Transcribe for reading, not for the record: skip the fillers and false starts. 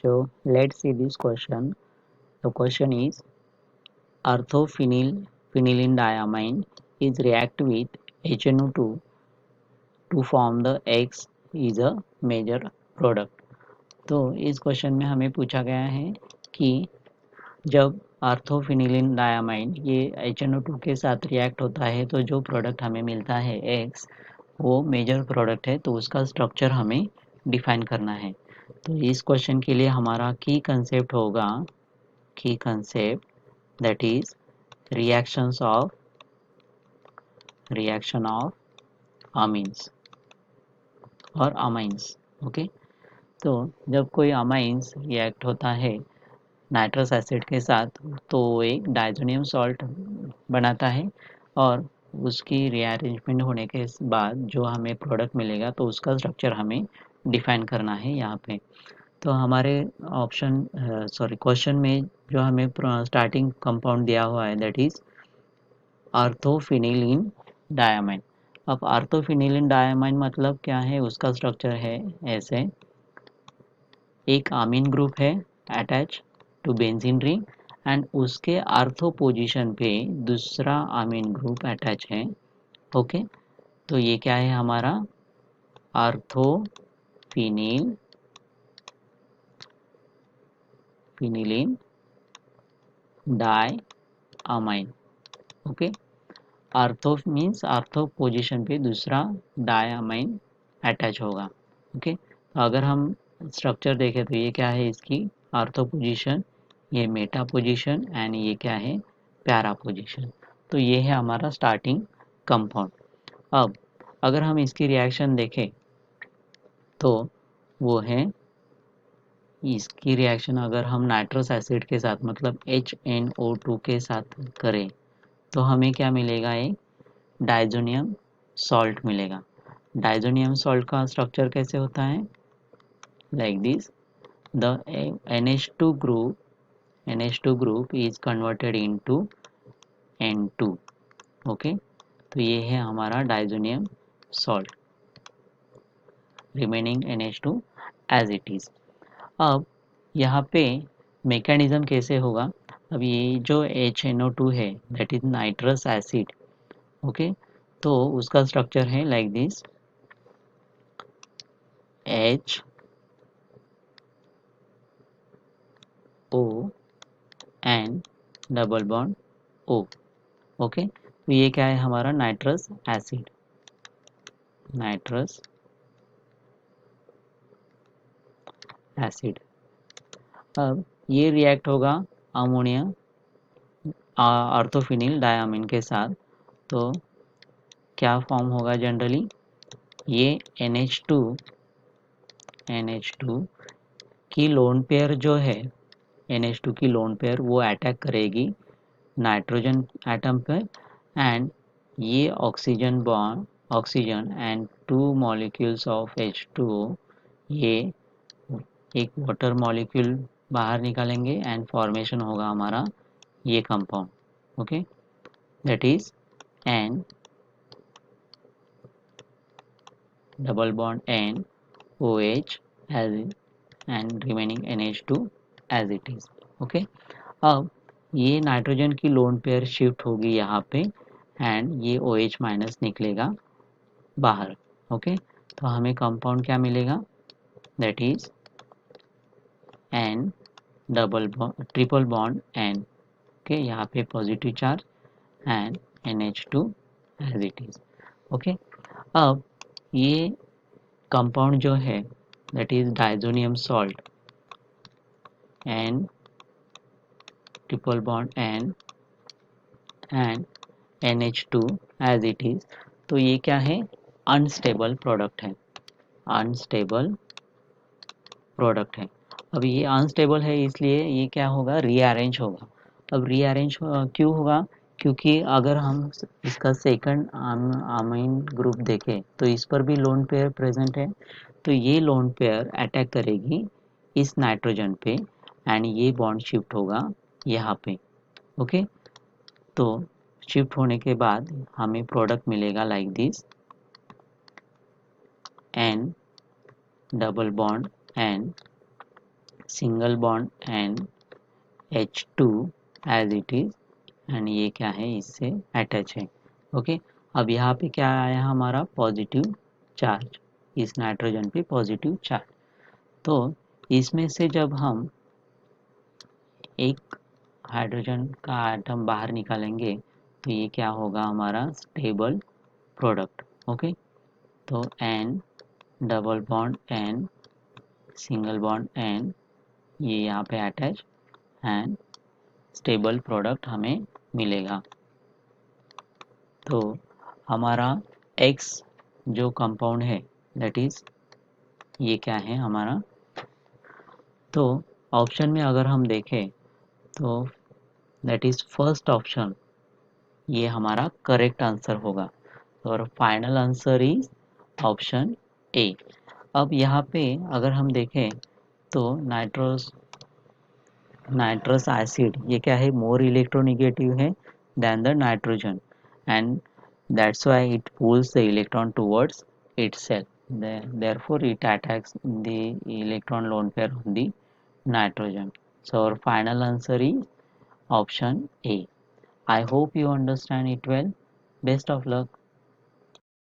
So let's see this question. The question is orthophenyldiamine is react with HNO2 to form the X is a major product. तो इस question में हमें पूछा गया है कि जब ऑर्थोफिनिलिन डायामाइन ये HNO2 के साथ रिएक्ट होता है तो जो प्रोडक्ट हमें मिलता है X वो मेजर प्रोडक्ट है, तो उसका स्ट्रक्चर हमें डिफाइन करना है। तो इस क्वेश्चन के लिए हमारा की कंसेप्ट होगा that is reaction of amines और अमाइंस। ओके, तो जब कोई अमाइंस रिएक्ट होता है नाइट्रस एसिड के साथ तो वो एक डाइजोनियम सॉल्ट बनाता है और उसकी रीअरेंजमेंट होने के बाद जो हमें प्रोडक्ट मिलेगा तो उसका स्ट्रक्चर हमें डिफाइन करना है यहाँ पे। तो हमारे क्वेश्चन में जो हमें स्टार्टिंग कंपाउंड दिया हुआ है दैट इज ऑर्थोफिनिलिन डायामाइन। अब ऑर्थोफिनिलिन डायामाइन मतलब क्या है, उसका स्ट्रक्चर है ऐसे, एक अमीन ग्रुप है attach to benzene ring and उसके आर्थो पोजीशन पे दूसरा अमीन ग्रुप अटैच है। ओके, तो ये क्या है हमारा orthophenylene diamine. Okay, ortho means ortho position पे दूसरा डायअमाइन अटैच होगा। ओके, तो अगर हम स्ट्रक्चर देखें तो ये क्या है इसकी आर्थो पोजीशन, ये मेटा पोजीशन एंड ये क्या है पैरा पोजीशन। तो ये है हमारा स्टार्टिंग कंपाउंड। अब अगर हम इसकी रिएक्शन देखें तो वो है इसकी रिएक्शन अगर हम नाइट्रस एसिड के साथ मतलब HNO2 के साथ करें तो हमें क्या मिलेगा, एक डाइजोनियम सॉल्ट मिलेगा। डाइजोनियम सॉल्ट का स्ट्रक्चर कैसे होता है, like this, the NH2 group is converted into N2। Okay, तो ये है हमारा diazonium salt, remaining NH2 as it is. अब यहाँ पे मैकेनिज्म कैसे होगा, अब ये जो HNO2 है that is nitrous acid. Okay, तो उसका स्ट्रक्चर है like this, H O N double bond O। Okay, तो ये क्या है हमारा नाइट्रस एसिड, नाइट्रस एसिड। अब ये रिएक्ट होगा अमोनिया ऑर्थोफिनिल डायअमीन के साथ, तो क्या फॉर्म होगा जनरली, ये NH2 की लोन पेयर जो है NH2 की लोन पेयर वो अटैक करेगी नाइट्रोजन एटम पर एंड ये oxygen and 2 molecules of H2O ये एक वाटर मॉलिक्यूल बाहर निकालेंगे एंड फॉर्मेशन होगा हमारा ये compound. Okay, that is N double bond N OH as and remaining NH2 as it is। Okay, अब ये नाइट्रोजन की लोन पेयर शिफ्ट होगी यहाँ पे एंड ये OH माइनस निकलेगा बाहर। ओके, तो हमें कंपाउंड क्या मिलेगा, that is N triple bond N। Okay, यहाँ पे positive charge and NH2 as it is. Okay, अब ये कंपाउंड जो है that is diazonium salt N triple bond N and NH2 as it is. तो ये क्या है अनस्टेबल प्रोडक्ट है, अनस्टेबल प्रोडक्ट है। अब ये अनस्टेबल है इसलिए ये क्या होगा रीअरेंज होगा। अब रीअरेंज क्यों होगा, क्योंकि अगर हम इसका सेकंड अमीन ग्रुप देखें तो इस पर भी लोन पेयर प्रेजेंट है, तो ये लोन पेयर अटैक करेगी इस नाइट्रोजन पे एंड ये बॉन्ड शिफ्ट होगा यहाँ पे। ओके, तो शिफ्ट होने के बाद हमें प्रोडक्ट मिलेगा like this, N double bond N single bond and H2 as it is, and ये क्या है, इससे अटैच है। ओके, अब यहाँ पे क्या आया हमारा पॉजिटिव चार्ज, इस नाइट्रोजन पे पॉजिटिव चार्ज। तो इसमें से जब हम एक हाइड्रोजन का आइटम बाहर निकालेंगे तो ये क्या होगा, हमारा स्टेबल प्रोडक्ट। ओके, तो N double bond N single bond N, ये यहाँ पे अटैच एंड स्टेबल प्रोडक्ट हमें मिलेगा। तो हमारा X जो कंपाउंड है, दैट इज ये क्या है हमारा, तो ऑप्शन में अगर हम देखें तो दैट इज फर्स्ट ऑप्शन, ये हमारा करेक्ट आंसर होगा। और final answer is option A. अब यहाँ पे अगर हम देखें तो नाइट्रस एसिड ये क्या है, मोर इलेक्ट्रोनेगेटिव है then the nitrogen, and that's why it pulls the electron towards itself. Therefore, it attacks the electron lone pair on the nitrogen. So, our final answer is option A. I hope you understand it well. Best of luck.